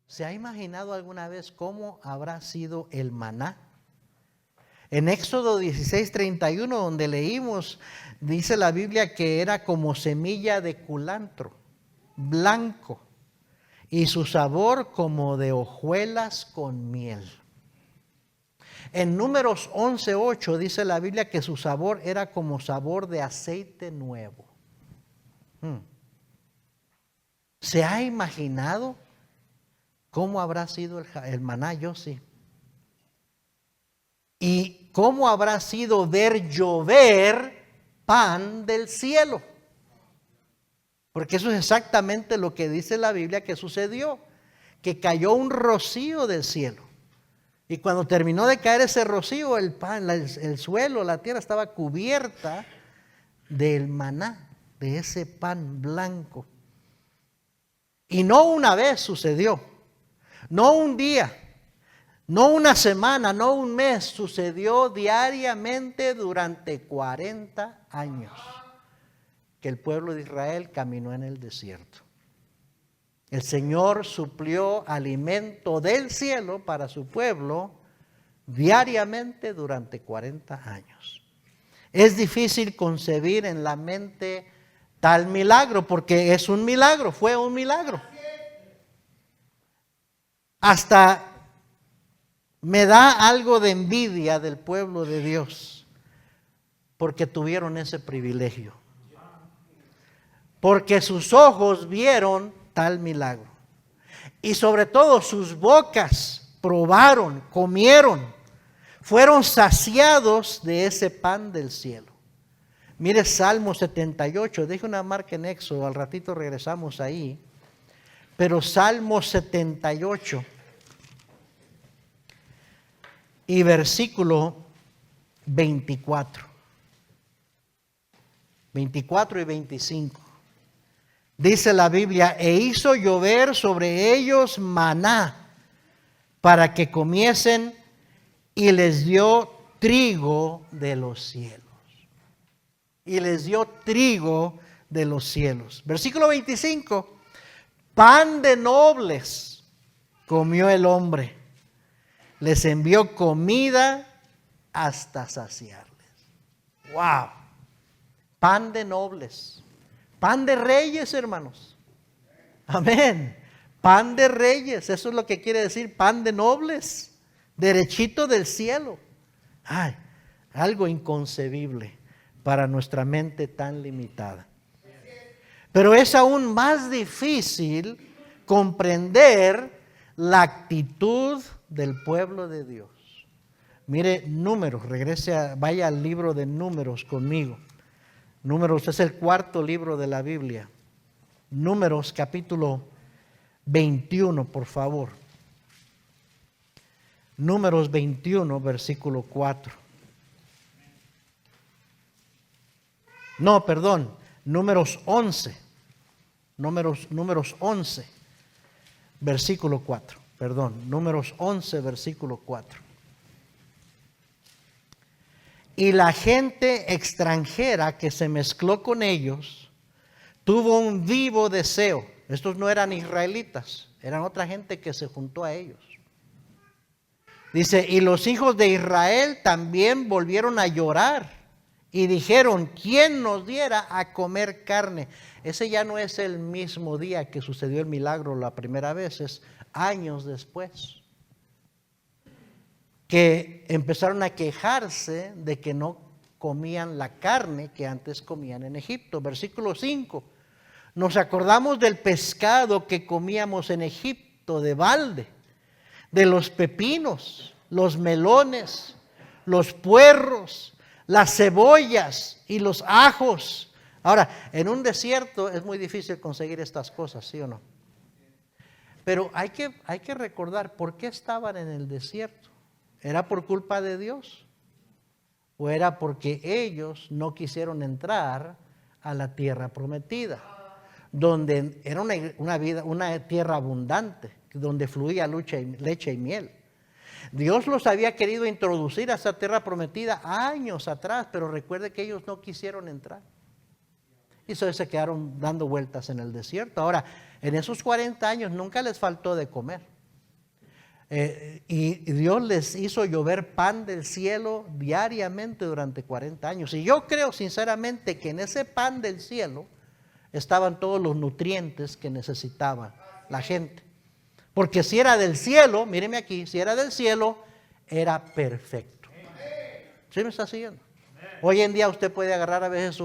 ¿Se ha imaginado alguna vez cómo habrá sido el maná? En Éxodo 16:31, donde leímos, dice la Biblia que era como semilla de culantro, blanco, y su sabor como de hojuelas con miel. En Números 11:8 dice la Biblia que su sabor era como sabor de aceite nuevo. ¿Se ha imaginado cómo habrá sido el maná? Yo sí. ¿Y cómo habrá sido ver llover pan del cielo? Porque eso es exactamente lo que dice la Biblia que sucedió, que cayó un rocío del cielo. Y cuando terminó de caer ese rocío, el pan, el suelo, la tierra estaba cubierta del maná, de ese pan blanco. Y no una vez sucedió, no un día, no una semana, no un mes, sucedió diariamente durante 40 años que el pueblo de Israel caminó en el desierto. El Señor suplió alimento del cielo para su pueblo diariamente durante 40 años. Es difícil concebir en la mente tal milagro, porque es un milagro, fue un milagro. Hasta me da algo de envidia del pueblo de Dios, porque tuvieron ese privilegio. Porque sus ojos vieron tal milagro. Y sobre todo sus bocas probaron, comieron, fueron saciados de ese pan del cielo. Mire Salmo 78, deje una marca en Éxodo, al ratito regresamos ahí. Pero Salmo 78 y versículo 24. 24 y 25. Dice la Biblia, e hizo llover sobre ellos maná para que comiesen y les dio trigo de los cielos. Y les dio trigo de los cielos. Versículo 25, pan de nobles comió el hombre, les envió comida hasta saciarles. ¡Wow! Pan de nobles. Pan de reyes, hermanos. Amén. Pan de reyes, eso es lo que quiere decir pan de nobles, derechito del cielo. Ay, algo inconcebible para nuestra mente tan limitada. Pero es aún más difícil comprender la actitud del pueblo de Dios. Mire, Números, vaya al libro de Números conmigo. Números es el cuarto libro de la Biblia. Números capítulo 21, por favor. Números 21, versículo 4. No, perdón, Números 11. Números 11, versículo 4. Perdón, Números 11, versículo 4. Y la gente extranjera que se mezcló con ellos tuvo un vivo deseo. Estos no eran israelitas, eran otra gente que se juntó a ellos. Dice, y los hijos de Israel también volvieron a llorar y dijeron, ¿quién nos diera a comer carne? Ese ya no es el mismo día que sucedió el milagro la primera vez, es años después. Que empezaron a quejarse de que no comían la carne que antes comían en Egipto. Versículo 5. Nos acordamos del pescado que comíamos en Egipto de balde, de los pepinos, los melones, los puerros, las cebollas y los ajos. Ahora, en un desierto es muy difícil conseguir estas cosas, ¿sí o no? Pero hay que recordar por qué estaban en el desierto. ¿Era por culpa de Dios? ¿O era porque ellos no quisieron entrar a la tierra prometida? Donde era una tierra abundante, donde fluía leche y miel. Dios los había querido introducir a esa tierra prometida años atrás, pero recuerde que ellos no quisieron entrar. Y se quedaron dando vueltas en el desierto. Ahora, en esos 40 años nunca les faltó de comer. Y Dios les hizo llover pan del cielo diariamente durante 40 años. Y yo creo sinceramente que en ese pan del cielo estaban todos los nutrientes que necesitaba la gente. Porque si era del cielo, míreme aquí, si era del cielo, era perfecto. ¿Sí me está siguiendo? Hoy en día usted puede agarrar a veces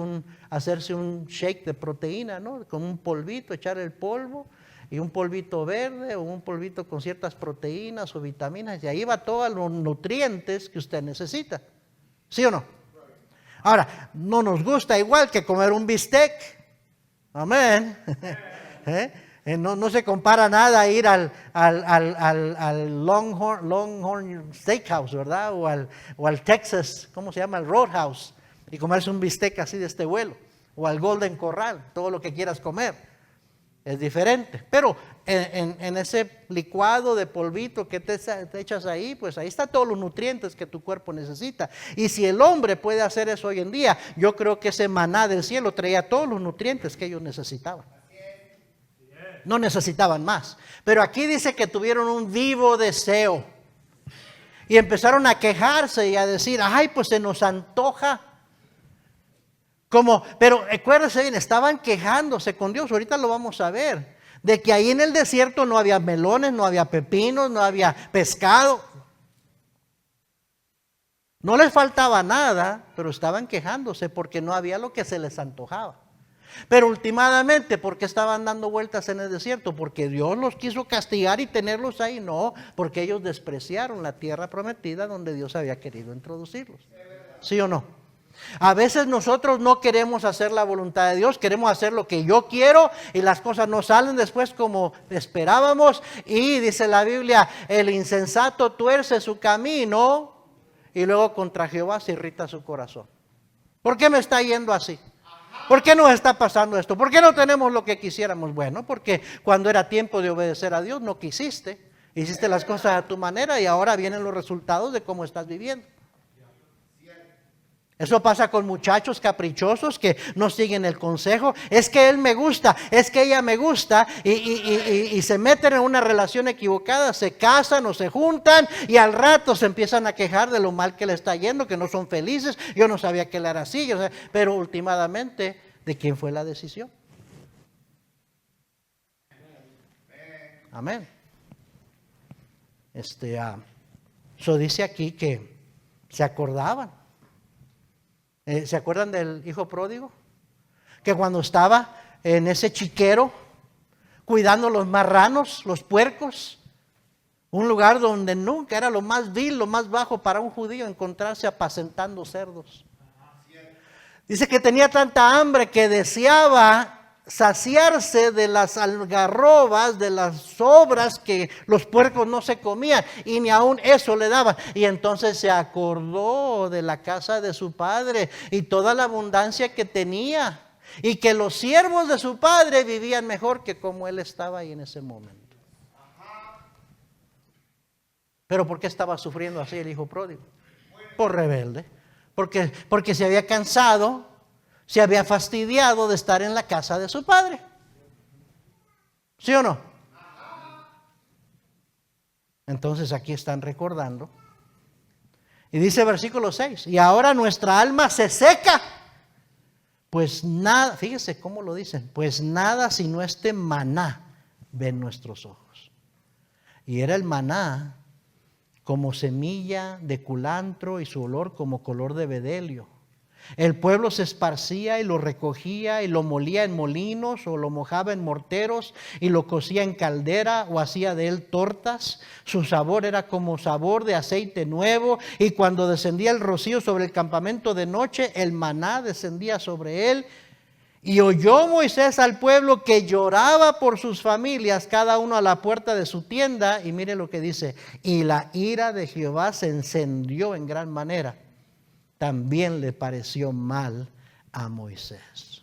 hacerse un shake de proteína, ¿no? Con un polvito, echar el polvo y un polvito verde o un polvito con ciertas proteínas o vitaminas, y ahí va todos los nutrientes que usted necesita. ¿Sí o no? Ahora, no nos gusta igual que comer un bistec. Amén. No se compara nada a ir al Longhorn Steakhouse, ¿verdad? O al Texas, ¿cómo se llama? El Roadhouse, y comerse un bistec así de este vuelo. O al Golden Corral, todo lo que quieras comer. Es diferente. Pero en ese licuado de polvito que te echas ahí, pues ahí están todos los nutrientes que tu cuerpo necesita. Y si el hombre puede hacer eso hoy en día, yo creo que ese maná del cielo traía todos los nutrientes que ellos necesitaban. No necesitaban más. Pero aquí dice que tuvieron un vivo deseo. Y empezaron a quejarse y a decir, ay, pues se nos antoja. Pero acuérdense bien, estaban quejándose con Dios. Ahorita lo vamos a ver. De que ahí en el desierto no había melones, no había pepinos, no había pescado. No les faltaba nada, pero estaban quejándose porque no había lo que se les antojaba. Pero últimamente, ¿por qué estaban dando vueltas en el desierto? ¿Porque Dios los quiso castigar y tenerlos ahí? No, porque ellos despreciaron la tierra prometida donde Dios había querido introducirlos. ¿Sí o no? A veces nosotros no queremos hacer la voluntad de Dios, queremos hacer lo que yo quiero y las cosas no salen después como esperábamos. Y dice la Biblia, el insensato tuerce su camino y luego contra Jehová se irrita su corazón. ¿Por qué me está yendo así? ¿Por qué nos está pasando esto? ¿Por qué no tenemos lo que quisiéramos? Bueno, porque cuando era tiempo de obedecer a Dios no quisiste. Hiciste las cosas a tu manera y ahora vienen los resultados de cómo estás viviendo. Eso pasa con muchachos caprichosos que no siguen el consejo. Es que él me gusta, es que ella me gusta y se meten en una relación equivocada, se casan o se juntan y al rato se empiezan a quejar de lo mal que le está yendo, que no son felices. Yo no sabía que él era así, pero últimamente, ¿de quién fue la decisión? Amén. Eso dice aquí que se acordaban. ¿Se acuerdan del hijo pródigo? Que cuando estaba en ese chiquero, cuidando los marranos, los puercos, un lugar donde nunca era lo más vil, lo más bajo para un judío encontrarse apacentando cerdos. Dice que tenía tanta hambre que deseaba saciarse de las algarrobas, de las sobras que los puercos no se comían, y ni aún eso le daban. Y entonces se acordó de la casa de su padre y toda la abundancia que tenía, y que los siervos de su padre vivían mejor que como él estaba ahí en ese momento. Pero ¿por qué estaba sufriendo así el hijo pródigo? Por rebelde. Porque se había cansado, se había fastidiado de estar en la casa de su padre. ¿Sí o no? Entonces aquí están recordando. Y dice versículo 6, y ahora nuestra alma se seca. Pues nada, fíjese cómo lo dicen, pues nada sino este maná ven nuestros ojos. Y era el maná como semilla de culantro y su olor como color de bedelio. El pueblo se esparcía y lo recogía y lo molía en molinos o lo mojaba en morteros y lo cocía en caldera o hacía de él tortas. Su sabor era como sabor de aceite nuevo, y cuando descendía el rocío sobre el campamento de noche, el maná descendía sobre él. Y oyó Moisés al pueblo que lloraba por sus familias, cada uno a la puerta de su tienda. Y mire lo que dice, y la ira de Jehová se encendió en gran manera. También le pareció mal a Moisés.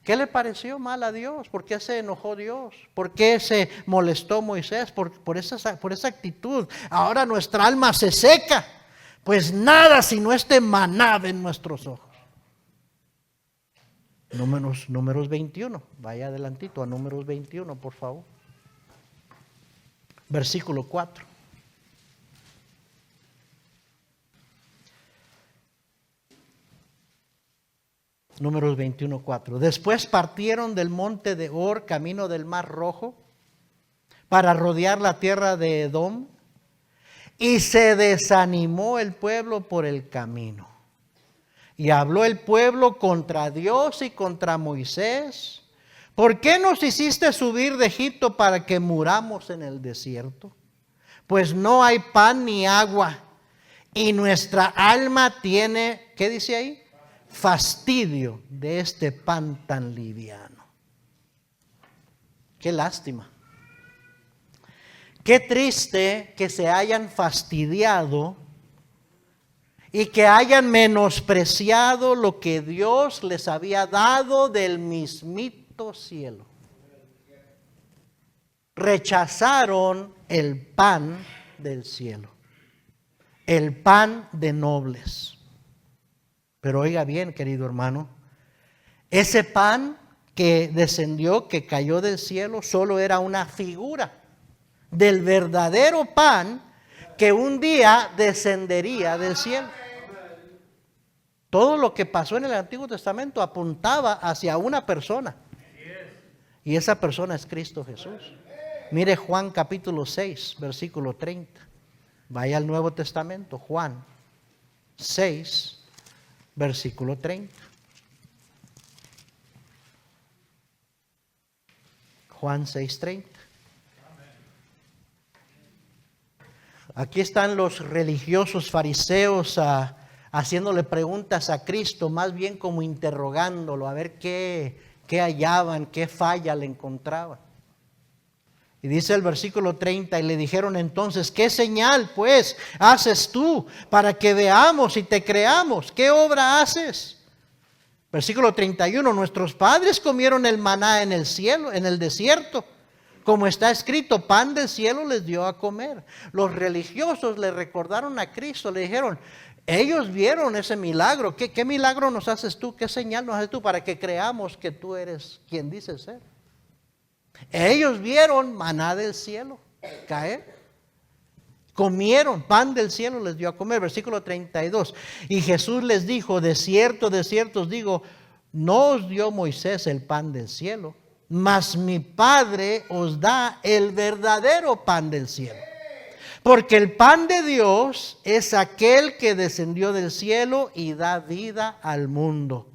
¿Qué le pareció mal a Dios? ¿Por qué se enojó Dios? ¿Por qué se molestó Moisés? Por esa actitud. Ahora nuestra alma se seca, pues nada sino este maná en nuestros ojos. Números 21, vaya adelantito a Números 21, por favor. versículo 4. Números 21:4. Después partieron del monte de Hor, camino del Mar Rojo, para rodear la tierra de Edom, y se desanimó el pueblo por el camino. Y habló el pueblo contra Dios y contra Moisés: ¿por qué nos hiciste subir de Egipto para que muramos en el desierto? Pues no hay pan ni agua, y nuestra alma tiene, ¿qué dice ahí? Fastidio de este pan tan liviano. Qué lástima. Qué triste que se hayan fastidiado y que hayan menospreciado lo que Dios les había dado del mismito cielo. Rechazaron el pan del cielo, el pan de nobles. Pero oiga bien, querido hermano, ese pan que descendió, que cayó del cielo, solo era una figura del verdadero pan que un día descendería del cielo. Todo lo que pasó en el Antiguo Testamento apuntaba hacia una persona, y esa persona es Cristo Jesús. Mire Juan capítulo 6, versículo 30. Vaya al Nuevo Testamento, Juan 6, versículo 30. Juan 6:30. Aquí están los religiosos fariseos haciéndole preguntas a Cristo, más bien como interrogándolo, a ver qué hallaban, qué falla le encontraban. Y dice el versículo 30, y le dijeron entonces: ¿qué señal pues haces tú para que veamos y te creamos? ¿Qué obra haces? Versículo 31, nuestros padres comieron el maná en el cielo, en el desierto, como está escrito, pan del cielo les dio a comer. Los religiosos le recordaron a Cristo, le dijeron, ellos vieron ese milagro. ¿Qué milagro nos haces tú? ¿Qué señal nos haces tú para que creamos que tú eres quien dices ser? Ellos vieron maná del cielo caer. Comieron, pan del cielo les dio a comer. Versículo 32. Y Jesús les dijo: de cierto os digo, no os dio Moisés el pan del cielo, mas mi Padre os da el verdadero pan del cielo. Porque el pan de Dios es aquel que descendió del cielo y da vida al mundo.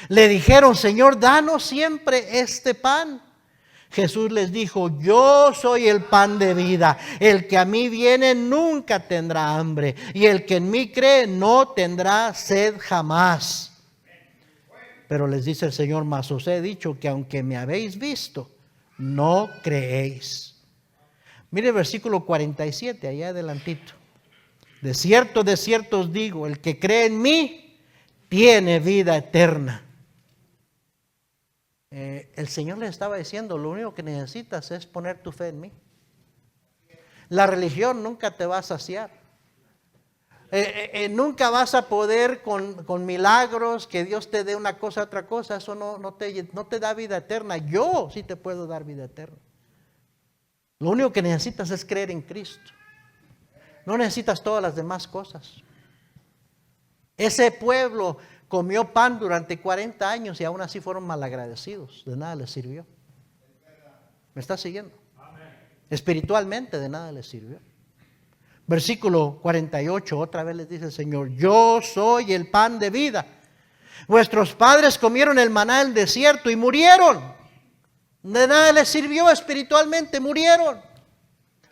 Le dijeron: Señor, danos siempre este pan. Jesús les dijo: yo soy el pan de vida. El que a mí viene nunca tendrá hambre, y el que en mí cree no tendrá sed jamás. Pero les dice el Señor: mas os he dicho que aunque me habéis visto, no creéis. Mire el versículo 47, allá adelantito. De cierto os digo, el que cree en mí tiene vida eterna. El Señor les estaba diciendo: lo único que necesitas es poner tu fe en mí. La religión nunca te va a saciar. Nunca vas a poder con milagros, que Dios te dé una cosa, otra cosa. Eso no te da vida eterna. Yo sí te puedo dar vida eterna. Lo único que necesitas es creer en Cristo. No necesitas todas las demás cosas. Ese pueblo comió pan durante 40 años y aún así fueron malagradecidos. De nada les sirvió. ¿Me estás siguiendo? Espiritualmente de nada les sirvió. Versículo 48, otra vez les dice el Señor: yo soy el pan de vida. Vuestros padres comieron el maná en el desierto y murieron. De nada les sirvió espiritualmente, murieron.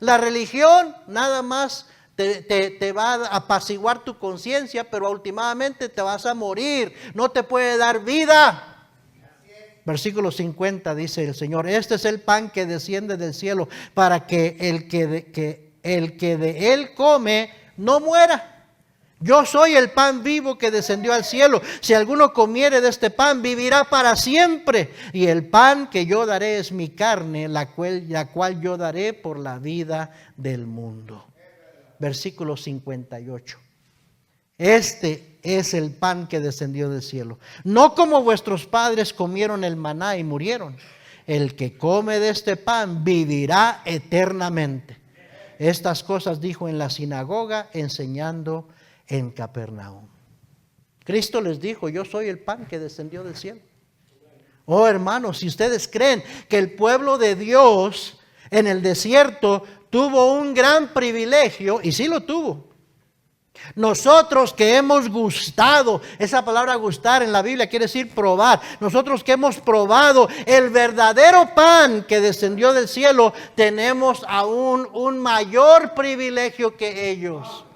La religión nada más te va a apaciguar tu conciencia, pero últimamente te vas a morir. No te puede dar vida. Versículo 50 dice el Señor: este es el pan que desciende del cielo, para que el que de él come no muera. Yo soy el pan vivo que descendió al cielo. Si alguno comiere de este pan, vivirá para siempre. Y el pan que yo daré es mi carne, la cual yo daré por la vida del mundo. Versículo 58. Este es el pan que descendió del cielo. No como vuestros padres comieron el maná y murieron. El que come de este pan vivirá eternamente. Estas cosas dijo en la sinagoga, enseñando en Capernaum. Cristo les dijo: yo soy el pan que descendió del cielo. Oh, hermanos, si ustedes creen que el pueblo de Dios en el desierto tuvo un gran privilegio, y sí lo tuvo. Nosotros que hemos gustado, esa palabra gustar en la Biblia quiere decir probar. Nosotros que hemos probado el verdadero pan que descendió del cielo, tenemos aún un mayor privilegio que ellos.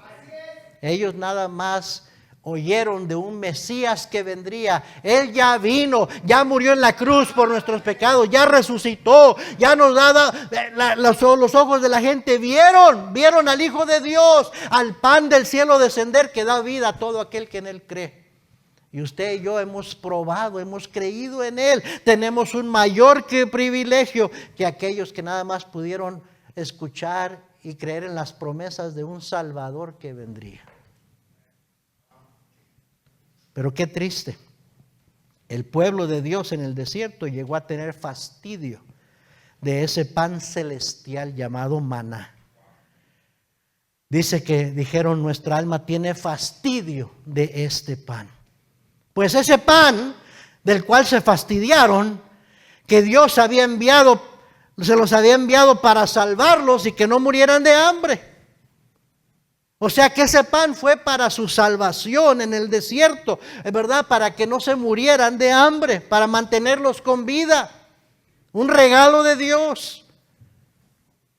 Ellos nada más oyeron de un Mesías que vendría. Él ya vino, ya murió en la cruz por nuestros pecados, ya resucitó, ya nos da los ojos de la gente vieron al Hijo de Dios, al pan del cielo descender que da vida a todo aquel que en Él cree. Y usted y yo hemos probado, hemos creído en Él. Tenemos un mayor privilegio que aquellos que nada más pudieron escuchar y creer en las promesas de un Salvador que vendría. Pero qué triste, el pueblo de Dios en el desierto llegó a tener fastidio de ese pan celestial llamado maná. Dice que dijeron: nuestra alma tiene fastidio de este pan. Pues ese pan del cual se fastidiaron, que Dios había enviado, se los había enviado para salvarlos y que no murieran de hambre. O sea que ese pan fue para su salvación en el desierto, es verdad, para que no se murieran de hambre, para mantenerlos con vida. Un regalo de Dios.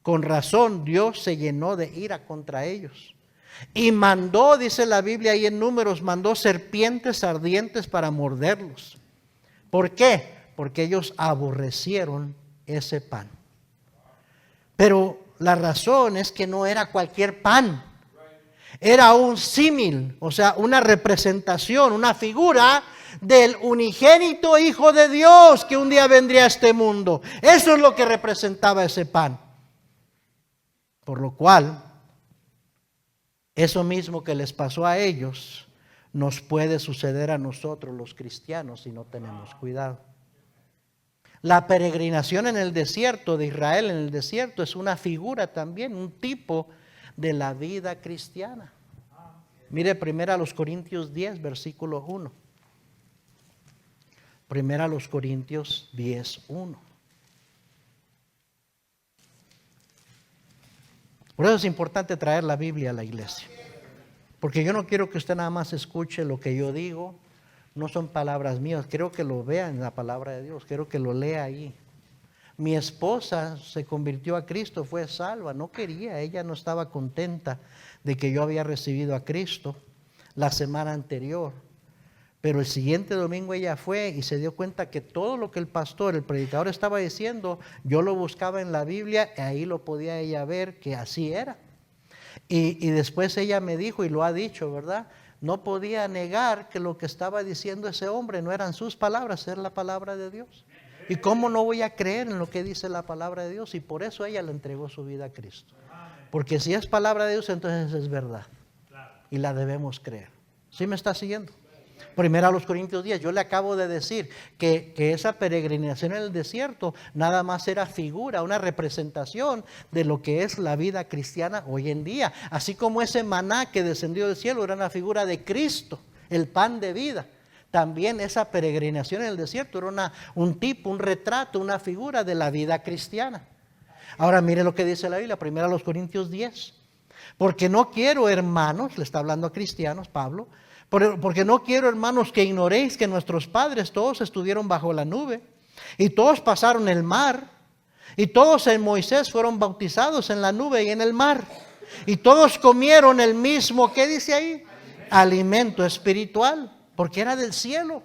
Con razón Dios se llenó de ira contra ellos. Y mandó, dice la Biblia ahí en Números, mandó serpientes ardientes para morderlos. ¿Por qué? Porque ellos aborrecieron ese pan. Pero la razón es que no era cualquier pan. Era un símil, o sea, una representación, una figura del unigénito Hijo de Dios que un día vendría a este mundo. Eso es lo que representaba ese pan. Por lo cual, eso mismo que les pasó a ellos, nos puede suceder a nosotros los cristianos si no tenemos cuidado. La peregrinación en el desierto de Israel, en el desierto, es una figura también, un tipo de la vida cristiana. Mire 1 Corintios 10, versículo 1. 1 Corintios 10, 1. Por eso es importante traer la Biblia a la iglesia. Porque yo no quiero que usted nada más escuche lo que yo digo. No son palabras mías. Quiero que lo vea en la palabra de Dios. Quiero que lo lea ahí. Mi esposa se convirtió a Cristo, fue salva, no quería, ella no estaba contenta de que yo había recibido a Cristo la semana anterior. Pero el siguiente domingo ella fue y se dio cuenta que todo lo que el pastor, el predicador estaba diciendo, yo lo buscaba en la Biblia y ahí lo podía ella ver que así era. Y después ella me dijo, y lo ha dicho, ¿verdad? No podía negar que lo que estaba diciendo ese hombre no eran sus palabras, era la palabra de Dios. ¿Y cómo no voy a creer en lo que dice la palabra de Dios? Y por eso ella le entregó su vida a Cristo. Porque si es palabra de Dios, entonces es verdad. Y la debemos creer. ¿Sí me está siguiendo? 1 Corintios 10, yo le acabo de decir que esa peregrinación en el desierto nada más era figura, una representación de lo que es la vida cristiana hoy en día. Así como ese maná que descendió del cielo era una figura de Cristo, el pan de vida. También esa peregrinación en el desierto era un tipo, un retrato, una figura de la vida cristiana. Ahora mire lo que dice la Biblia, 1 Corintios 10. Porque no quiero, hermanos, le está hablando a cristianos Pablo, porque no quiero, hermanos, que ignoréis que nuestros padres todos estuvieron bajo la nube y todos pasaron el mar y todos en Moisés fueron bautizados en la nube y en el mar y todos comieron el mismo, ¿qué dice ahí? Alimento espiritual. Porque era del cielo,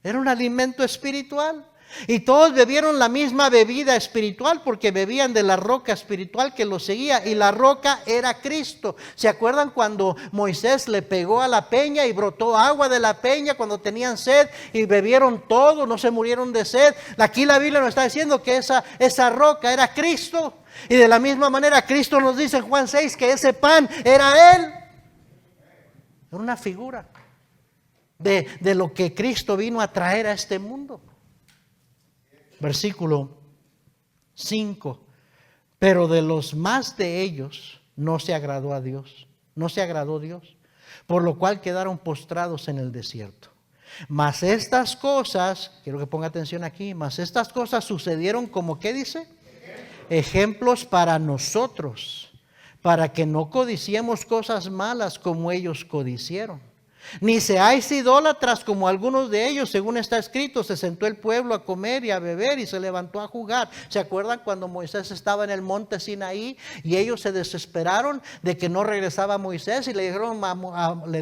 era un alimento espiritual. Y todos bebieron la misma bebida espiritual porque bebían de la roca espiritual que los seguía. Y la roca era Cristo. ¿Se acuerdan cuando Moisés le pegó a la peña y brotó agua de la peña cuando tenían sed y bebieron todo, no se murieron de sed? Aquí la Biblia nos está diciendo que esa roca era Cristo. Y de la misma manera Cristo nos dice en Juan 6 que ese pan era Él. Era una figura de lo que Cristo vino a traer a este mundo. Versículo 5. Pero de los más de ellos no se agradó a Dios, no se agradó Dios, por lo cual quedaron postrados en el desierto. Mas estas cosas, quiero que ponga atención aquí, mas estas cosas sucedieron como, ¿qué dice? Ejemplos para nosotros, para que no codiciemos cosas malas como ellos codiciaron. Ni seáis idólatras como algunos de ellos, según está escrito, se sentó el pueblo a comer y a beber y se levantó a jugar. ¿Se acuerdan cuando Moisés estaba en el monte Sinaí y ellos se desesperaron de que no regresaba Moisés y le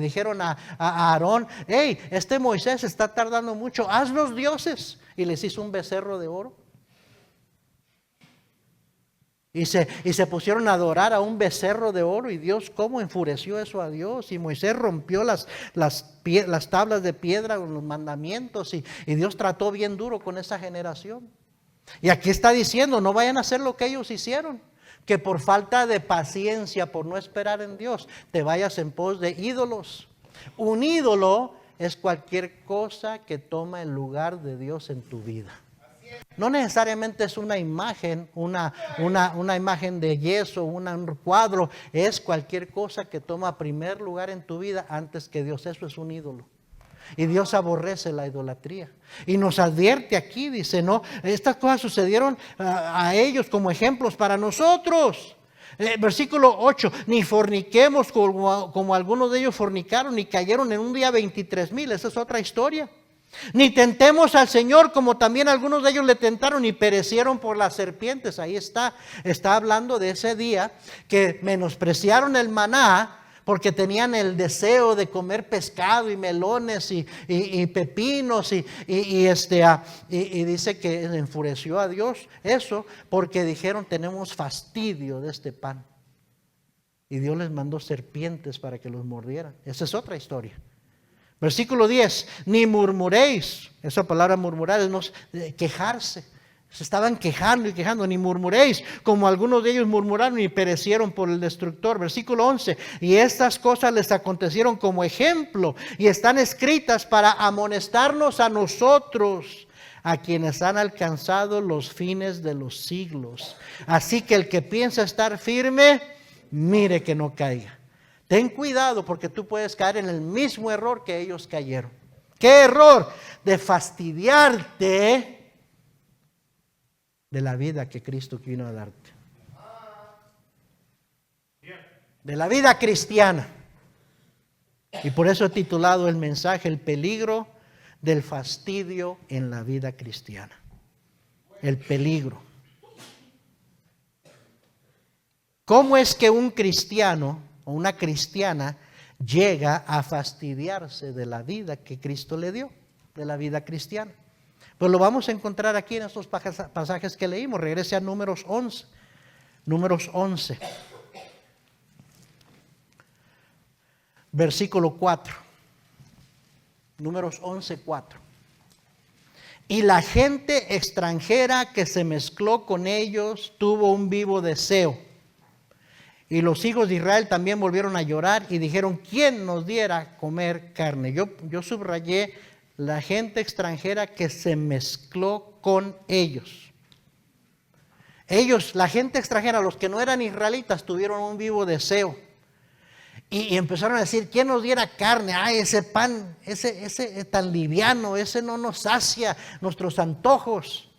dijeron a Aarón, hey, este Moisés está tardando mucho, haznos dioses? Y les hizo un becerro de oro. Y se pusieron a adorar a un becerro de oro. Y Dios, ¿cómo enfureció eso a Dios? Y Moisés rompió las tablas de piedra con los mandamientos. Y Dios trató bien duro con esa generación. Y aquí está diciendo, no vayan a hacer lo que ellos hicieron. Que por falta de paciencia, por no esperar en Dios, te vayas en pos de ídolos. Un ídolo es cualquier cosa que toma el lugar de Dios en tu vida. No necesariamente es una imagen, una imagen de yeso, un cuadro. Es cualquier cosa que toma primer lugar en tu vida antes que Dios. Eso es un ídolo. Y Dios aborrece la idolatría. Y nos advierte aquí, dice, no, estas cosas sucedieron a ellos como ejemplos para nosotros. Versículo 8, ni forniquemos como algunos de ellos fornicaron y cayeron en un día 23,000. Esa es otra historia. Ni tentemos al Señor como también algunos de ellos le tentaron y perecieron por las serpientes. Ahí está hablando de ese día que menospreciaron el maná porque tenían el deseo de comer pescado y melones y pepinos y dice que enfureció a Dios eso porque dijeron tenemos fastidio de este pan. Y Dios les mandó serpientes para que los mordieran. Esa es otra historia. Versículo 10, ni murmuréis. Esa palabra murmurar es quejarse. Se estaban quejando y quejando. Ni murmuréis como algunos de ellos murmuraron y perecieron por el destructor. Versículo 11, y estas cosas les acontecieron como ejemplo y están escritas para amonestarnos a nosotros, a quienes han alcanzado los fines de los siglos. Así que el que piensa estar firme, mire que no caiga. Ten cuidado porque tú puedes caer en el mismo error que ellos cayeron. ¿Qué error? De fastidiarte de la vida que Cristo vino a darte. De la vida cristiana. Y por eso he titulado el mensaje, el peligro del fastidio en la vida cristiana. El peligro. ¿Cómo es que un cristiano o una cristiana llega a fastidiarse de la vida que Cristo le dio, de la vida cristiana? Pues lo vamos a encontrar aquí en estos pasajes que leímos. Regrese a Números 11. Números 11. Versículo 4. Números 11, 4. Y la gente extranjera que se mezcló con ellos tuvo un vivo deseo. Y los hijos de Israel también volvieron a llorar y dijeron, ¿quién nos diera comer carne? Yo subrayé la gente extranjera que se mezcló con ellos. Ellos, la gente extranjera, los que no eran israelitas, tuvieron un vivo deseo. Y empezaron a decir, ¿quién nos diera carne? Ay, ese pan, ese tan liviano, ese no nos sacia nuestros antojos.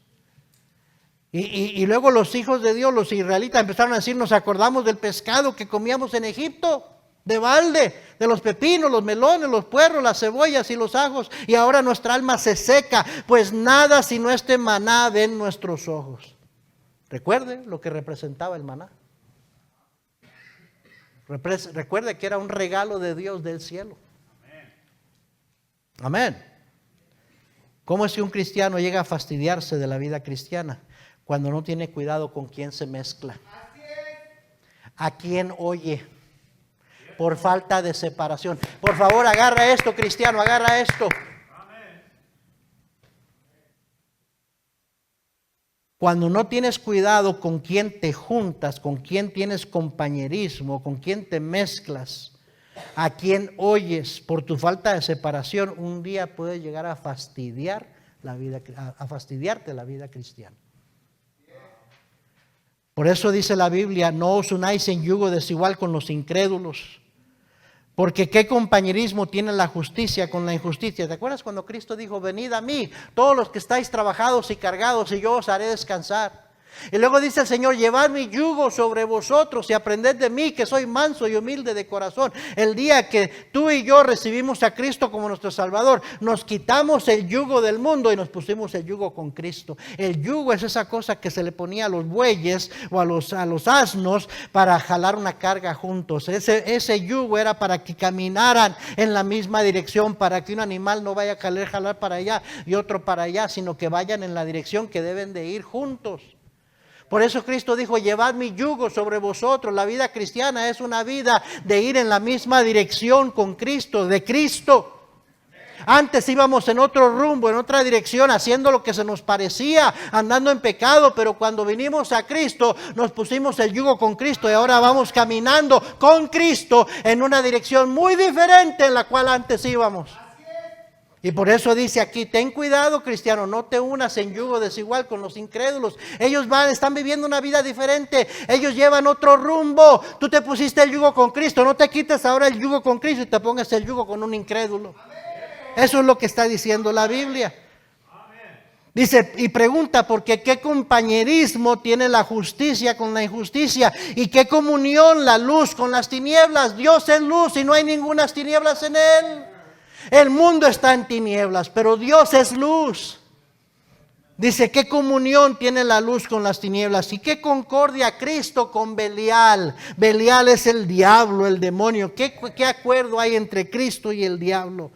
Y luego los hijos de Dios, los israelitas, empezaron a decir, nos acordamos del pescado que comíamos en Egipto, de balde, de los pepinos, los melones, los puerros, las cebollas y los ajos, y ahora nuestra alma se seca, pues nada sino este maná ven nuestros ojos. Recuerde lo que representaba el maná. Recuerde que era un regalo de Dios del cielo. Amén. ¿Cómo es que un cristiano llega a fastidiarse de la vida cristiana? Cuando no tiene cuidado con quién se mezcla, a quién oye, por falta de separación. Por favor, agarra esto, cristiano, agarra esto. Cuando no tienes cuidado con quién te juntas, con quién tienes compañerismo, con quién te mezclas, a quién oyes, por tu falta de separación, un día puedes llegar a fastidiarte la vida cristiana. Por eso dice la Biblia, no os unáis en yugo desigual con los incrédulos. Porque qué compañerismo tiene la justicia con la injusticia. ¿Te acuerdas cuando Cristo dijo, venid a mí, todos los que estáis trabajados y cargados, y yo os haré descansar? Y luego dice el Señor, llevad mi yugo sobre vosotros y aprended de mí, que soy manso y humilde de corazón. El día que tú y yo recibimos a Cristo como nuestro Salvador, nos quitamos el yugo del mundo y nos pusimos el yugo con Cristo. El yugo es esa cosa que se le ponía a los bueyes o a los asnos para jalar una carga juntos. Ese yugo era para que caminaran en la misma dirección, para que un animal no vaya a jalar para allá y otro para allá, sino que vayan en la dirección que deben de ir juntos. Por eso Cristo dijo, llevad mi yugo sobre vosotros. La vida cristiana es una vida de ir en la misma dirección con Cristo, de Cristo. Antes íbamos en otro rumbo, en otra dirección, haciendo lo que se nos parecía, andando en pecado, pero cuando vinimos a Cristo, nos pusimos el yugo con Cristo y ahora vamos caminando con Cristo en una dirección muy diferente en la cual antes íbamos. Y por eso dice aquí, ten cuidado, cristiano, no te unas en yugo desigual con los incrédulos. Ellos están viviendo una vida diferente, ellos llevan otro rumbo. Tú te pusiste el yugo con Cristo, no te quites ahora el yugo con Cristo y te pongas el yugo con un incrédulo. Eso es lo que está diciendo la Biblia. Dice, y pregunta, porque qué compañerismo tiene la justicia con la injusticia, y qué comunión la luz con las tinieblas. Dios es luz y no hay ninguna tinieblas en él. El mundo está en tinieblas, pero Dios es luz. Dice, ¿qué comunión tiene la luz con las tinieblas? ¿Y qué concordia Cristo con Belial? Belial es el diablo, el demonio. ¿Qué acuerdo hay entre Cristo y el diablo?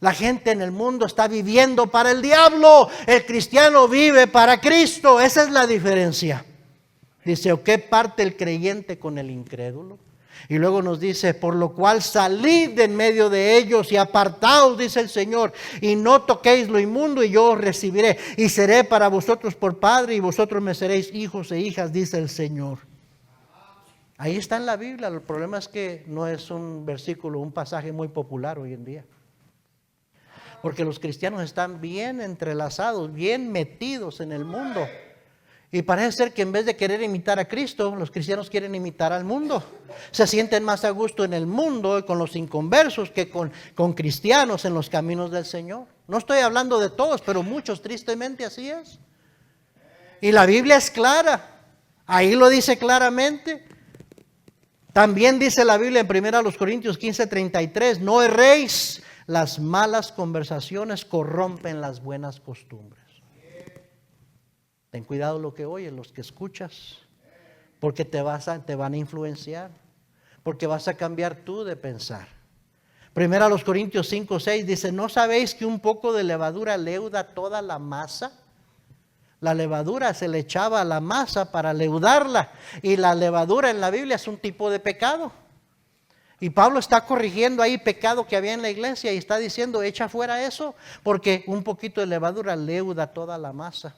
La gente en el mundo está viviendo para el diablo. El cristiano vive para Cristo. Esa es la diferencia. Dice, ¿o qué parte el creyente con el incrédulo? Y luego nos dice, por lo cual salid de en medio de ellos y apartaos, dice el Señor, y no toquéis lo inmundo, y yo os recibiré, y seré para vosotros por padre, y vosotros me seréis hijos e hijas, dice el Señor. Ahí está en la Biblia. El problema es que no es un versículo, un pasaje muy popular hoy en día. Porque los cristianos están bien entrelazados, bien metidos en el mundo. Y parece ser que en vez de querer imitar a Cristo, los cristianos quieren imitar al mundo. Se sienten más a gusto en el mundo y con los inconversos que con cristianos en los caminos del Señor. No estoy hablando de todos, pero muchos, tristemente así es. Y la Biblia es clara. Ahí lo dice claramente. También dice la Biblia en 1 Corintios 15:33, no erréis, las malas conversaciones corrompen las buenas costumbres. Ten cuidado lo que oyes, los que escuchas, porque te van a influenciar, porque vas a cambiar tú de pensar. 1 Corintios 5:6 dice, ¿no sabéis que un poco de levadura leuda toda la masa? La levadura se le echaba a la masa para leudarla, y la levadura en la Biblia es un tipo de pecado. Y Pablo está corrigiendo ahí pecado que había en la iglesia y está diciendo, echa fuera eso, porque un poquito de levadura leuda toda la masa.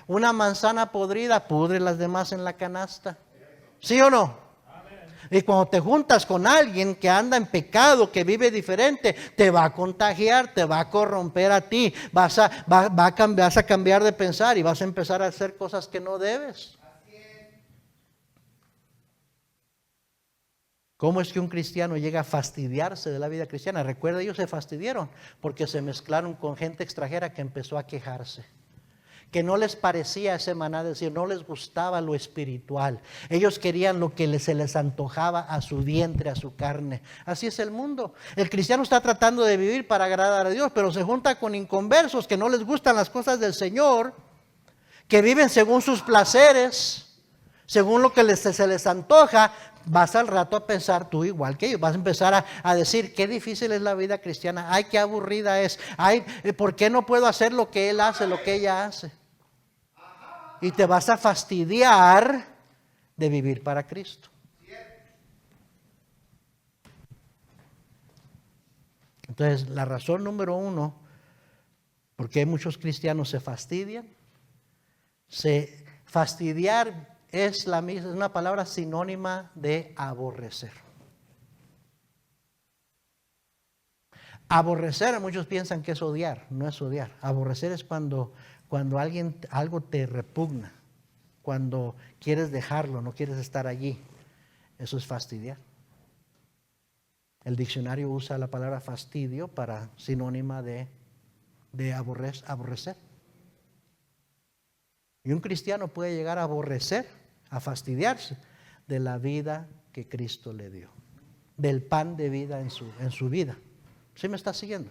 Una manzana podrida pudre las demás en la canasta. ¿Sí o no? Y cuando te juntas con alguien que anda en pecado, que vive diferente, te va a contagiar, te va a corromper a ti. Vas a cambiar de pensar y vas a empezar a hacer cosas que no debes. ¿Cómo es que un cristiano llega a fastidiarse de la vida cristiana? Recuerda, ellos se fastidiaron porque se mezclaron con gente extranjera que empezó a quejarse. Que no les parecía ese maná, decir, no les gustaba lo espiritual. Ellos querían lo que se les antojaba a su vientre, a su carne. Así es el mundo. El cristiano está tratando de vivir para agradar a Dios, pero se junta con inconversos que no les gustan las cosas del Señor, que viven según sus placeres, según lo que se les antoja. Vas al rato a pensar tú igual que ellos. Vas a empezar a decir, qué difícil es la vida cristiana. Ay, qué aburrida es. Ay, ¿por qué no puedo hacer lo que él hace, lo que ella hace? Y te vas a fastidiar de vivir para Cristo. Entonces, la razón número uno, porque muchos cristianos se fastidian. Fastidiar es una palabra sinónima de aborrecer. Aborrecer, muchos piensan que es odiar, no es odiar. Aborrecer es cuando algo te repugna, cuando quieres dejarlo, no quieres estar allí. Eso es fastidiar. El diccionario usa la palabra fastidio para sinónima de aborrecer. Y un cristiano puede llegar a aborrecer, a fastidiarse de la vida que Cristo le dio, del pan de vida en su vida. ¿Sí me está siguiendo?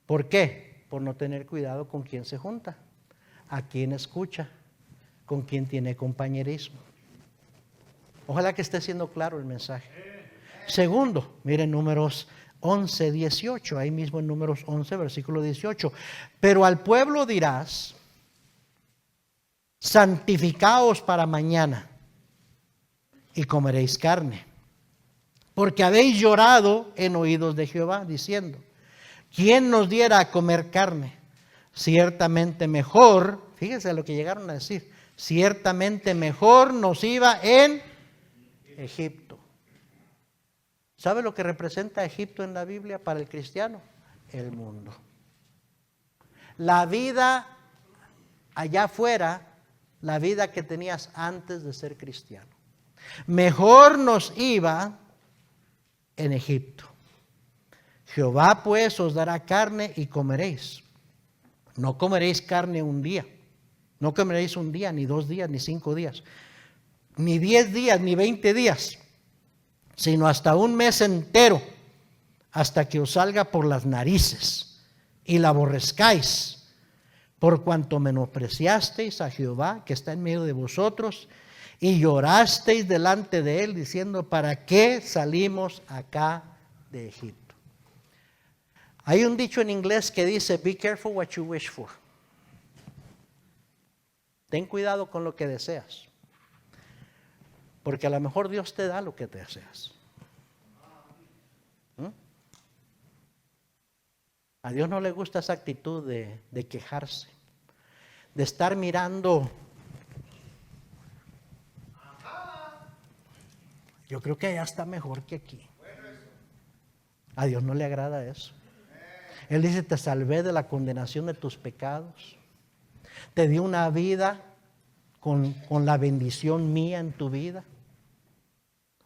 ¿Por qué? Por no tener cuidado con quién se junta, a quién escucha, con quién tiene compañerismo. Ojalá que esté siendo claro el mensaje. Segundo, miren Números 11, 18, ahí mismo en Números 11, versículo 18. Pero al pueblo dirás: santificaos para mañana y comeréis carne, porque habéis llorado en oídos de Jehová, diciendo: ¿quién nos diera a comer carne? Ciertamente mejor, fíjense lo que llegaron a decir, ciertamente mejor nos iba en Egipto. ¿Sabe lo que representa Egipto en la Biblia para el cristiano? El mundo. La vida allá afuera, la vida que tenías antes de ser cristiano. Mejor nos iba en Egipto. Jehová pues os dará carne y comeréis. No comeréis carne un día. No comeréis un día, ni 2 días, ni 5 días, ni 10 días, ni 20 días, sino hasta un mes entero, hasta que os salga por las narices y la aborrezcáis, por cuanto menospreciasteis a Jehová que está en medio de vosotros, y llorasteis delante de él, diciendo: ¿para qué salimos acá de Egipto? Hay un dicho en inglés que dice: be careful what you wish for. Ten cuidado con lo que deseas, porque a lo mejor Dios te da lo que deseas. A Dios no le gusta esa actitud de quejarse, de estar mirando. Yo creo que allá está mejor que aquí. A Dios no le agrada eso. Él dice: te salvé de la condenación de tus pecados. Te di una vida con la bendición mía en tu vida.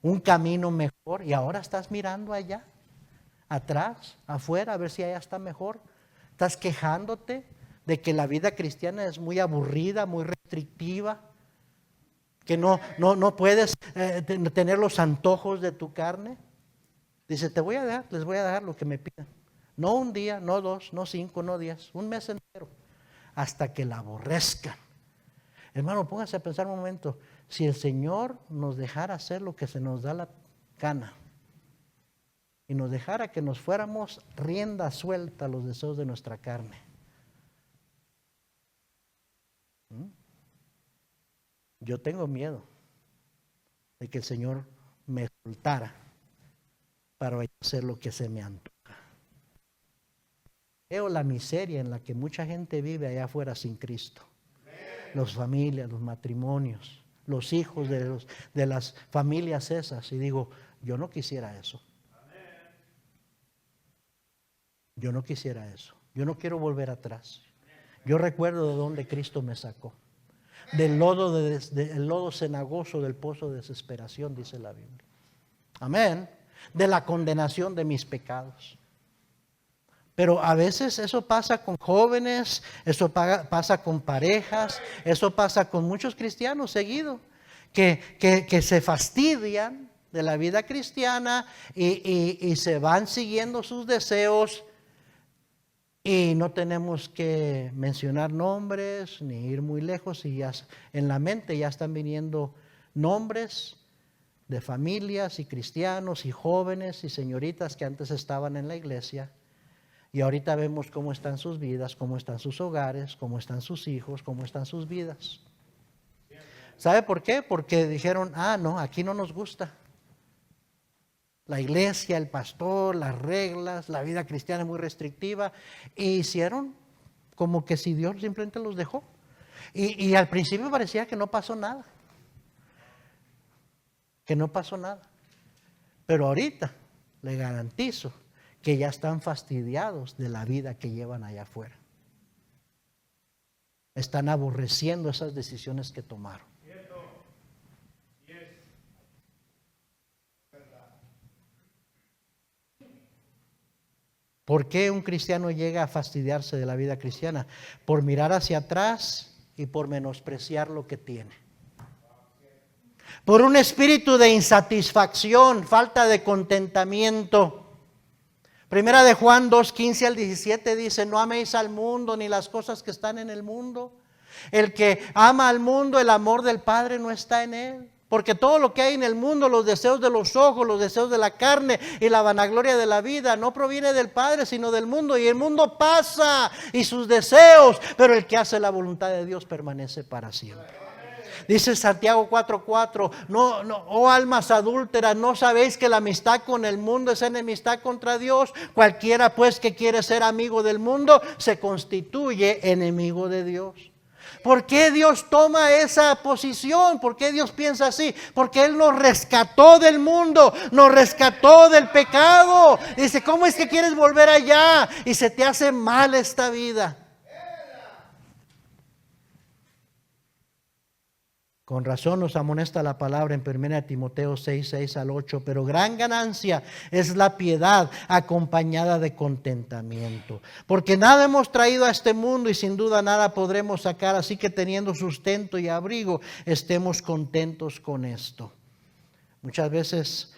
Un camino mejor. Y ahora estás mirando allá, atrás, afuera, a ver si allá está mejor. Estás quejándote de que la vida cristiana es muy aburrida, muy restrictiva. Que no puedes tener los antojos de tu carne. Dice: les voy a dar lo que me pidan. No un día, no 2, no 5, no 10, un mes entero, hasta que la aborrezcan. Hermano, póngase a pensar un momento. Si el Señor nos dejara hacer lo que se nos da la gana y nos dejara que nos fuéramos rienda suelta a los deseos de nuestra carne, yo tengo miedo de que el Señor me soltara para hacer lo que se me antoja. Veo la miseria en la que mucha gente vive allá afuera sin Cristo. Las familias, los matrimonios, los hijos de las familias esas. Y digo: yo no quisiera eso. Yo no quisiera eso. Yo no quiero volver atrás. Yo recuerdo de dónde Cristo me sacó. Del lodo cenagoso del pozo de desesperación, dice la Biblia. Amén. De la condenación de mis pecados. Pero a veces eso pasa con jóvenes, eso pasa con parejas, eso pasa con muchos cristianos seguido, que se fastidian de la vida cristiana y se van siguiendo sus deseos. Y no tenemos que mencionar nombres ni ir muy lejos, y ya en la mente ya están viniendo nombres de familias y cristianos y jóvenes y señoritas que antes estaban en la iglesia. Y ahorita vemos cómo están sus vidas, cómo están sus hogares, cómo están sus hijos, cómo están sus vidas. ¿Sabe por qué? Porque dijeron: no, aquí no nos gusta. La iglesia, el pastor, las reglas, la vida cristiana es muy restrictiva. E hicieron como que si Dios simplemente los dejó. Y al principio parecía que no pasó nada. Que no pasó nada. Pero ahorita le garantizo que ya están fastidiados de la vida que llevan allá afuera. están aborreciendo esas decisiones que tomaron. ¿Por qué un cristiano llega a fastidiarse de la vida cristiana? Por mirar hacia atrás y por menospreciar lo que tiene. Por un espíritu de insatisfacción, falta de contentamiento. Primera de Juan 2:15 al 17 dice: no améis al mundo ni las cosas que están en el mundo. El que ama al mundo, el amor del Padre no está en él. Porque todo lo que hay en el mundo, los deseos de los ojos, los deseos de la carne y la vanagloria de la vida, no proviene del Padre, sino del mundo. Y el mundo pasa y sus deseos, pero el que hace la voluntad de Dios permanece para siempre. Dice Santiago 4:4: oh almas adúlteras, ¿no sabéis que la amistad con el mundo es enemistad contra Dios? Cualquiera pues que quiere ser amigo del mundo se constituye enemigo de Dios. ¿Por qué Dios toma esa posición? ¿Por qué Dios piensa así? Porque Él nos rescató del mundo, nos rescató del pecado. Dice: ¿cómo es que quieres volver allá? Y se te hace mal esta vida. Con razón nos amonesta la palabra en 1 Timoteo 6:6 al 8. Pero gran ganancia es la piedad acompañada de contentamiento. Porque nada hemos traído a este mundo y sin duda nada podremos sacar. Así que teniendo sustento y abrigo, estemos contentos con esto. Muchas veces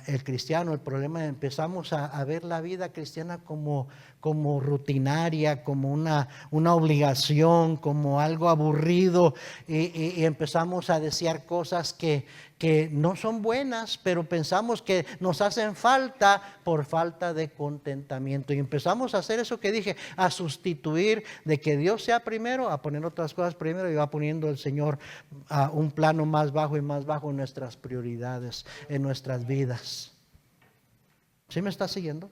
el cristiano, el problema, empezamos a ver la vida cristiana como rutinaria, como una obligación, como algo aburrido, y empezamos a desear cosas que no son buenas, pero pensamos que nos hacen falta por falta de contentamiento. Y empezamos a hacer eso que dije, a sustituir de que Dios sea primero, a poner otras cosas primero, y va poniendo el Señor a un plano más bajo y más bajo en nuestras prioridades, en nuestras vidas. ¿Sí me está siguiendo?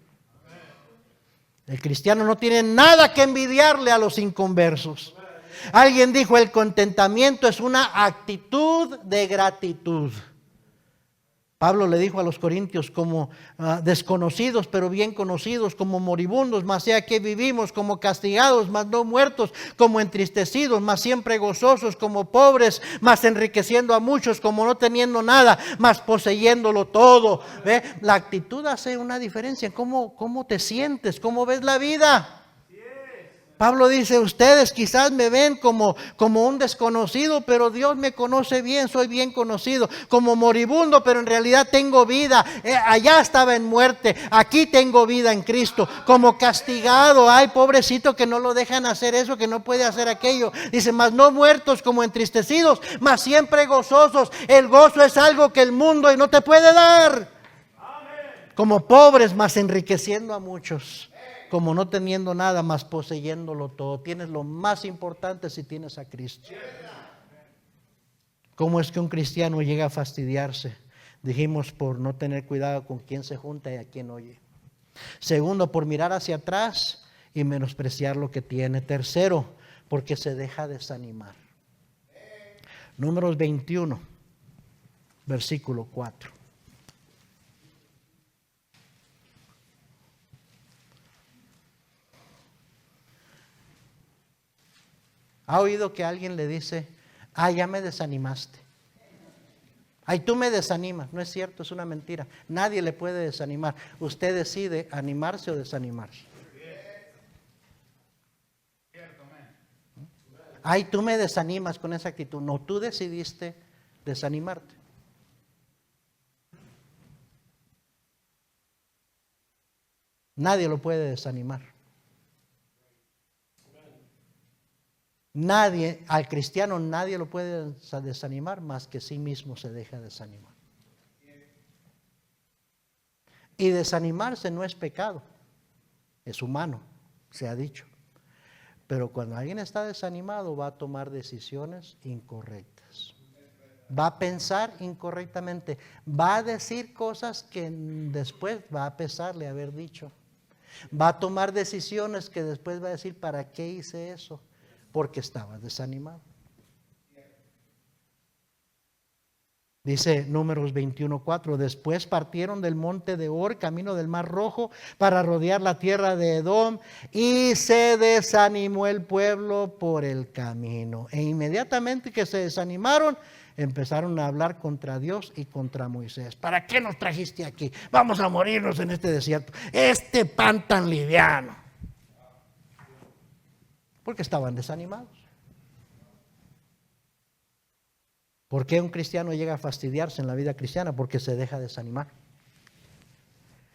El cristiano no tiene nada que envidiarle a los inconversos. Alguien dijo: el contentamiento es una actitud de gratitud. Pablo le dijo a los corintios: como desconocidos pero bien conocidos, como moribundos, mas sea que vivimos, como castigados, mas no muertos, como entristecidos, mas siempre gozosos, como pobres, mas enriqueciendo a muchos, como no teniendo nada, mas poseyéndolo todo. ¿Ve? La actitud hace una diferencia en cómo te sientes, cómo ves la vida. Pablo dice: ustedes quizás me ven como un desconocido, pero Dios me conoce bien, soy bien conocido. Como moribundo, pero en realidad tengo vida. Allá estaba en muerte, aquí tengo vida en Cristo. Como castigado, ay, pobrecito que no lo dejan hacer eso, que no puede hacer aquello. Dice: mas no muertos, como entristecidos, mas siempre gozosos. El gozo es algo que el mundo no te puede dar. Como pobres, mas enriqueciendo a muchos. Como no teniendo nada, más poseyéndolo todo. Tienes lo más importante si tienes a Cristo. ¿Cómo es que un cristiano llega a fastidiarse? Dijimos: por no tener cuidado con quién se junta y a quién oye. Segundo, por mirar hacia atrás y menospreciar lo que tiene. Tercero, porque se deja desanimar. Números 21, versículo 4. ¿Ha oído que alguien le dice: ya me desanimaste? Ay, tú me desanimas. No es cierto, es una mentira. Nadie le puede desanimar. Usted decide animarse o desanimarse. Ay, tú me desanimas con esa actitud. No, tú decidiste desanimarte. Nadie lo puede desanimar. Nadie, al cristiano nadie lo puede desanimar más que sí mismo se deja desanimar. Y desanimarse no es pecado, es humano, se ha dicho. Pero cuando alguien está desanimado va a tomar decisiones incorrectas. Va a pensar incorrectamente, va a decir cosas que después va a pesarle haber dicho. Va a tomar decisiones que después va a decir: ¿para qué hice eso? Porque estaba desanimado. Dice Números 21:4, después partieron del monte de Hor, camino del Mar Rojo, para rodear la tierra de Edom, y se desanimó el pueblo por el camino. E inmediatamente que se desanimaron, empezaron a hablar contra Dios y contra Moisés. ¿Para qué nos trajiste aquí? Vamos a morirnos en este desierto. Este pan tan liviano. Porque estaban desanimados. ¿Por qué un cristiano llega a fastidiarse en la vida cristiana? Porque se deja desanimar.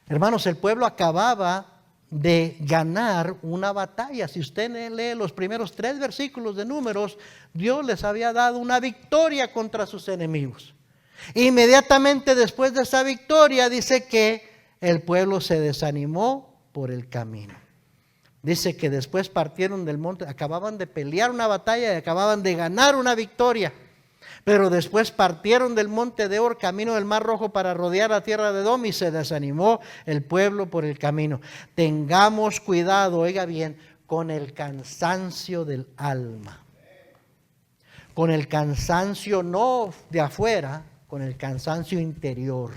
Hermanos, el pueblo acababa de ganar una batalla. Si usted lee los primeros 3 versículos de Números, Dios les había dado una victoria contra sus enemigos. Inmediatamente después de esa victoria dice que el pueblo se desanimó por el camino. Dice que después partieron del monte, acababan de pelear una batalla y acababan de ganar una victoria. Pero después partieron del monte de Hor, camino del Mar Rojo, para rodear la tierra de Edom, y se desanimó el pueblo por el camino. Tengamos cuidado, oiga bien, con el cansancio del alma. Con el cansancio no de afuera, con el cansancio interior.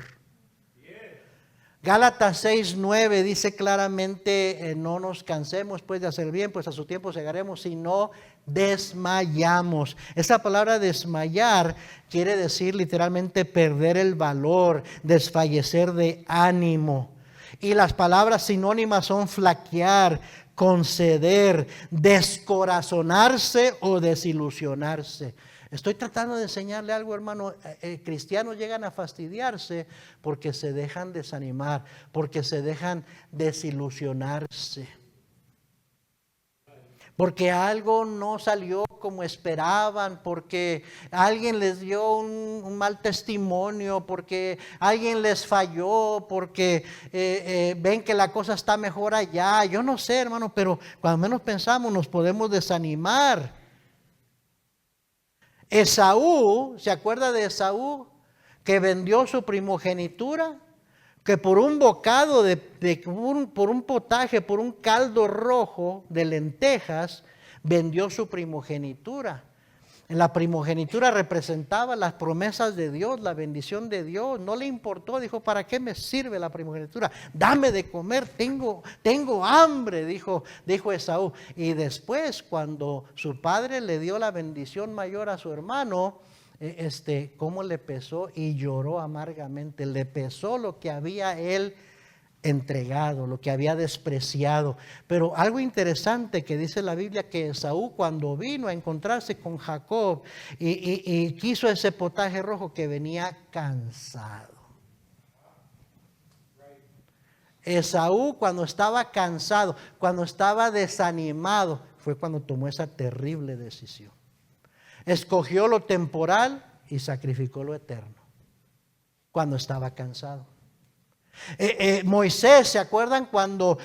Gálatas 6:9 dice claramente, no nos cansemos pues de hacer bien, pues a su tiempo segaremos, si no desmayamos. Esa palabra desmayar quiere decir literalmente perder el valor, desfallecer de ánimo. Y las palabras sinónimas son flaquear, conceder, descorazonarse o desilusionarse. Estoy tratando de enseñarle algo, hermano. Cristianos llegan a fastidiarse porque se dejan desanimar, porque se dejan desilusionarse, porque algo no salió como esperaban, porque alguien les dio un mal testimonio, porque alguien les falló, porque ven que la cosa está mejor allá. Yo no sé, hermano, pero cuando menos pensamos nos podemos desanimar. Esaú, ¿se acuerda de Esaú? Que vendió su primogenitura, que por un bocado por un potaje, por un caldo rojo de lentejas, vendió su primogenitura. La primogenitura representaba las promesas de Dios, la bendición de Dios. No le importó, dijo, ¿para qué me sirve la primogenitura? Dame de comer, tengo hambre, dijo Esaú. Y después, cuando su padre le dio la bendición mayor a su hermano, cómo le pesó, y lloró amargamente. Le pesó lo que había él entregado, lo que había despreciado. Pero algo interesante que dice la Biblia, que Esaú, cuando vino a encontrarse con Jacob y quiso ese potaje rojo, que venía cansado. Esaú, cuando estaba cansado, cuando estaba desanimado, fue cuando tomó esa terrible decisión. Escogió lo temporal y sacrificó lo eterno cuando estaba cansado. Moisés, ¿se acuerdan cuando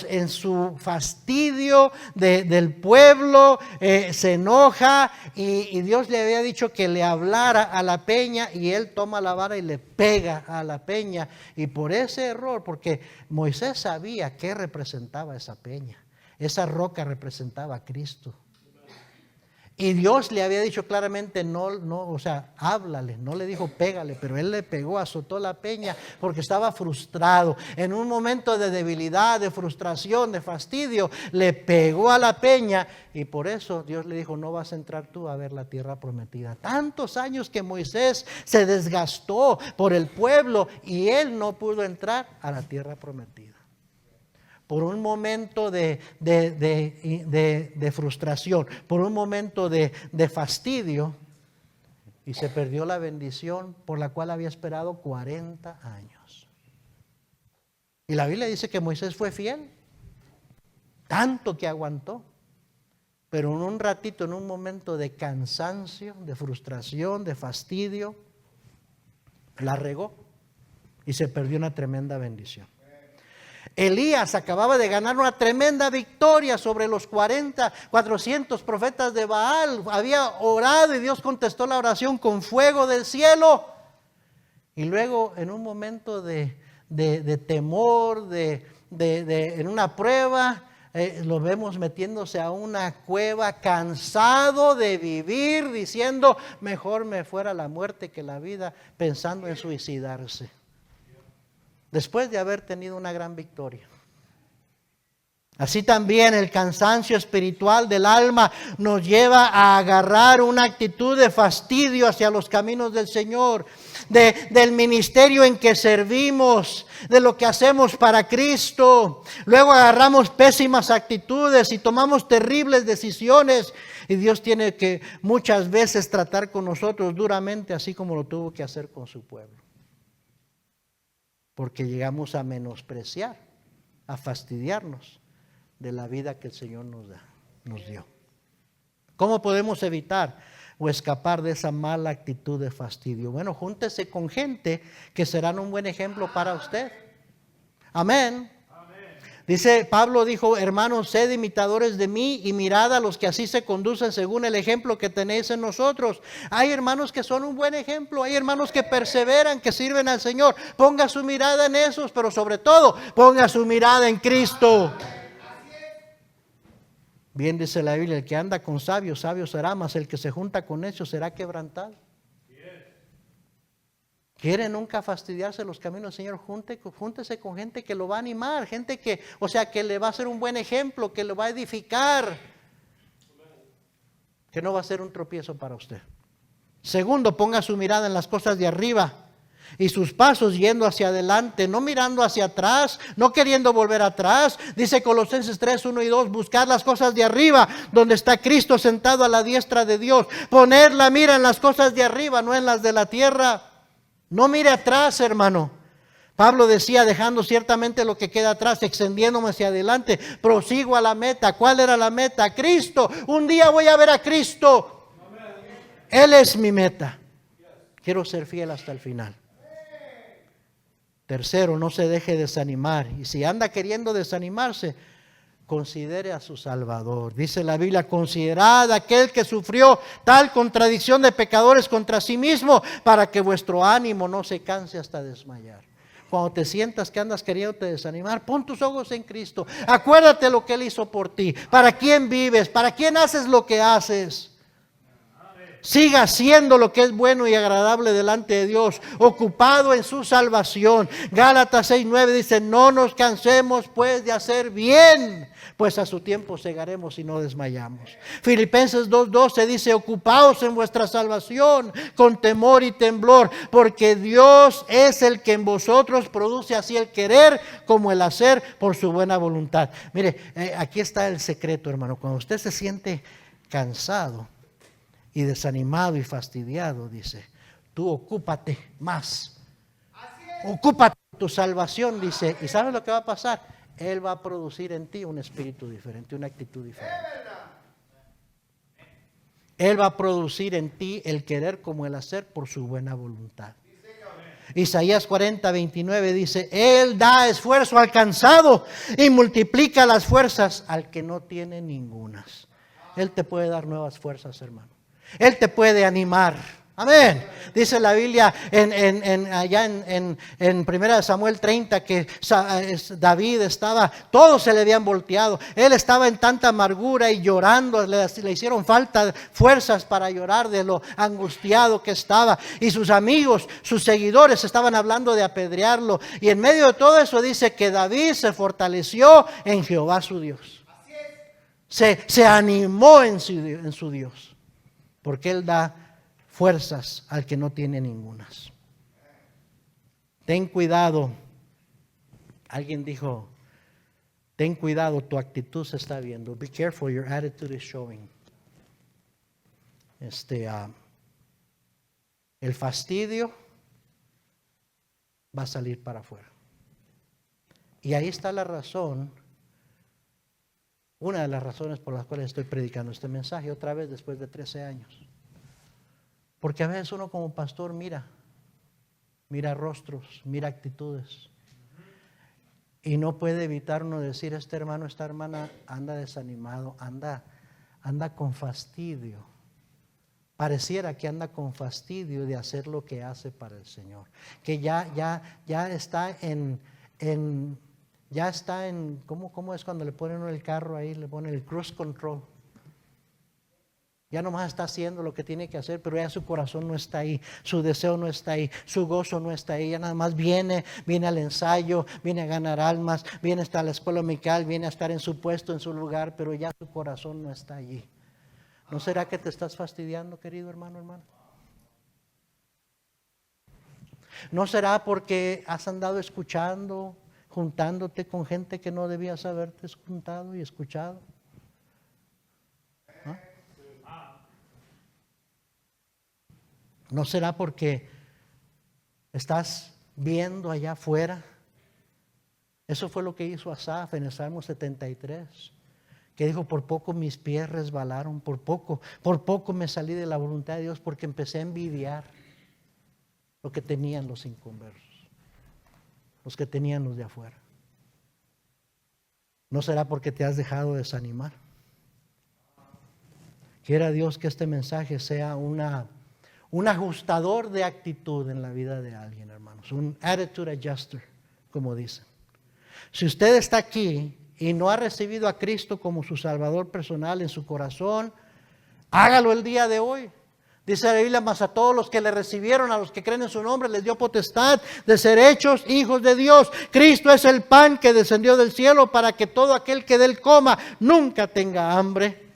en su fastidio del pueblo se enoja y Dios le había dicho que le hablara a la peña, y él toma la vara y le pega a la peña? Y por ese error, porque Moisés sabía qué representaba esa peña, esa roca representaba a Cristo. Y Dios le había dicho claramente, háblale, no le dijo pégale, pero él le pegó, azotó la peña porque estaba frustrado. En un momento de debilidad, de frustración, de fastidio, le pegó a la peña, y por eso Dios le dijo, no vas a entrar tú a ver la tierra prometida. Tantos años que Moisés se desgastó por el pueblo y él no pudo entrar a la tierra prometida. Por un momento de frustración, por un momento de fastidio, y se perdió la bendición por la cual había esperado 40 años. Y la Biblia dice que Moisés fue fiel, tanto que aguantó, pero en un ratito, en un momento de cansancio, de frustración, de fastidio, la regó y se perdió una tremenda bendición. Elías acababa de ganar una tremenda victoria sobre los 400 profetas de Baal. Había orado y Dios contestó la oración con fuego del cielo. Y luego, en un momento de temor, en una prueba, lo vemos metiéndose a una cueva cansado de vivir, diciendo mejor me fuera la muerte que la vida, pensando en suicidarse, después de haber tenido una gran victoria. Así también el cansancio espiritual del alma nos lleva a agarrar una actitud de fastidio hacia los caminos del Señor, del ministerio en que servimos, de lo que hacemos para Cristo. Luego agarramos pésimas actitudes y tomamos terribles decisiones. Y Dios tiene que muchas veces tratar con nosotros duramente, así como lo tuvo que hacer con su pueblo. Porque llegamos a menospreciar, a fastidiarnos de la vida que el Señor nos dio. ¿Cómo podemos evitar o escapar de esa mala actitud de fastidio? Bueno, júntese con gente que serán un buen ejemplo para usted. Amén. Dice, Pablo dijo, hermanos, sed imitadores de mí y mirad a los que así se conducen según el ejemplo que tenéis en nosotros. Hay hermanos que son un buen ejemplo, hay hermanos que perseveran, que sirven al Señor. Ponga su mirada en esos, pero sobre todo, ponga su mirada en Cristo. Bien dice la Biblia, el que anda con sabios, sabio será, mas el que se junta con necios será quebrantado. ¿Quiere nunca fastidiarse los caminos del Señor? Júntese con gente que lo va a animar, gente que, que le va a ser un buen ejemplo, que lo va a edificar, que no va a ser un tropiezo para usted. Segundo, ponga su mirada en las cosas de arriba y sus pasos yendo hacia adelante, no mirando hacia atrás, no queriendo volver atrás. Dice Colosenses 3, 1 y 2, buscar las cosas de arriba, donde está Cristo sentado a la diestra de Dios. Poner la mira en las cosas de arriba, no en las de la tierra. No mire atrás, hermano. Pablo decía, dejando ciertamente lo que queda atrás, extendiéndome hacia adelante, prosigo a la meta. ¿Cuál era la meta? Cristo. Un día voy a ver a Cristo. Él es mi meta. Quiero ser fiel hasta el final. Tercero, no se deje desanimar. Y si anda queriendo desanimarse, considere a su Salvador. Dice la Biblia, considerad aquel que sufrió tal contradicción de pecadores contra sí mismo, para que vuestro ánimo no se canse hasta desmayar. Cuando te sientas que andas queriendo desanimar, pon tus ojos en Cristo. Acuérdate lo que Él hizo por ti. ¿Para quién vives? ¿Para quién haces lo que haces? Siga haciendo lo que es bueno y agradable delante de Dios, ocupado en su salvación. Gálatas 6:9 dice, no nos cansemos pues de hacer bien, pues a su tiempo segaremos y no desmayamos. Filipenses 2:12 dice, ocupaos en vuestra salvación con temor y temblor, porque Dios es el que en vosotros produce así el querer como el hacer por su buena voluntad. Mire, aquí está el secreto, hermano. Cuando usted se siente cansado y desanimado y fastidiado, dice, tú ocúpate más. Ocúpate de tu salvación, dice. ¿Y sabes lo que va a pasar? Él va a producir en ti un espíritu diferente, una actitud diferente. Él va a producir en ti el querer como el hacer por su buena voluntad. Isaías 40:29 dice, Él da esfuerzo al cansado y multiplica las fuerzas al que no tiene ningunas. Él te puede dar nuevas fuerzas, hermano. Él te puede animar. Amén. Dice la Biblia allá en 1 Samuel 30 que David estaba, todos se le habían volteado. Él estaba en tanta amargura y llorando, le hicieron falta fuerzas para llorar de lo angustiado que estaba. Y sus amigos, sus seguidores estaban hablando de apedrearlo. Y en medio de todo eso dice que David se fortaleció en Jehová su Dios. Se animó en su Dios. Porque Él da fuerzas al que no tiene ningunas. Ten cuidado. Alguien dijo, ten cuidado, tu actitud se está viendo. Be careful, your attitude is showing. El fastidio va a salir para afuera. Y ahí está la razón. Una de las razones por las cuales estoy predicando este mensaje otra vez después de 13 años. Porque a veces uno como pastor mira rostros, mira actitudes. Y no puede evitar uno decir, este hermano, esta hermana anda desanimado, anda con fastidio. Pareciera que anda con fastidio de hacer lo que hace para el Señor. Que ya está Ya está en, ¿cómo es cuando le ponen el carro ahí? Le ponen el cruise control. Ya nomás está haciendo lo que tiene que hacer, pero ya su corazón no está ahí, su deseo no está ahí, su gozo no está ahí. Ya nada más viene al ensayo, viene a ganar almas, viene hasta la escuela dominical, viene a estar en su puesto, en su lugar, pero ya su corazón no está allí. ¿No será que te estás fastidiando, querido hermano, hermana? ¿No será porque has andado escuchando, juntándote con gente que no debías haberte juntado y escuchado? ¿Ah? ¿No será porque estás viendo allá afuera? Eso fue lo que hizo Asaf en el Salmo 73, que dijo: por poco mis pies resbalaron, por poco me salí de la voluntad de Dios, porque empecé a envidiar lo que tenían los inconversos, los que tenían los de afuera. ¿No será porque te has dejado desanimar? Quiera Dios que este mensaje sea un ajustador de actitud en la vida de alguien, hermanos, un attitude adjuster, como dicen. Si usted está aquí y no ha recibido a Cristo como su Salvador personal en su corazón, hágalo el día de hoy. Dice la Biblia: mas a todos los que le recibieron, a los que creen en su nombre, les dio potestad de ser hechos hijos de Dios. Cristo es el pan que descendió del cielo para que todo aquel que de él coma nunca tenga hambre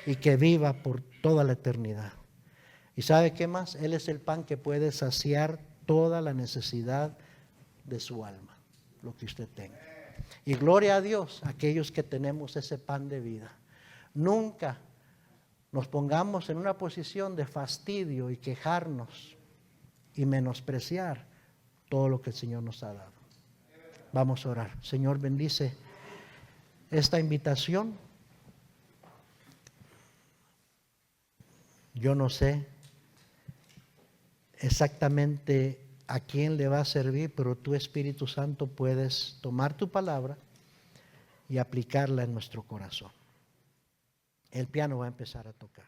y que viva por toda la eternidad. ¿Y sabe qué más? Él es el pan que puede saciar toda la necesidad de su alma, lo que usted tenga. Y gloria a Dios, aquellos que tenemos ese pan de vida. Nunca nos pongamos en una posición de fastidio y quejarnos y menospreciar todo lo que el Señor nos ha dado. Vamos a orar. Señor, bendice esta invitación. Yo no sé exactamente a quién le va a servir, pero tú, Espíritu Santo, puedes tomar tu palabra y aplicarla en nuestro corazón. El piano va a empezar a tocar.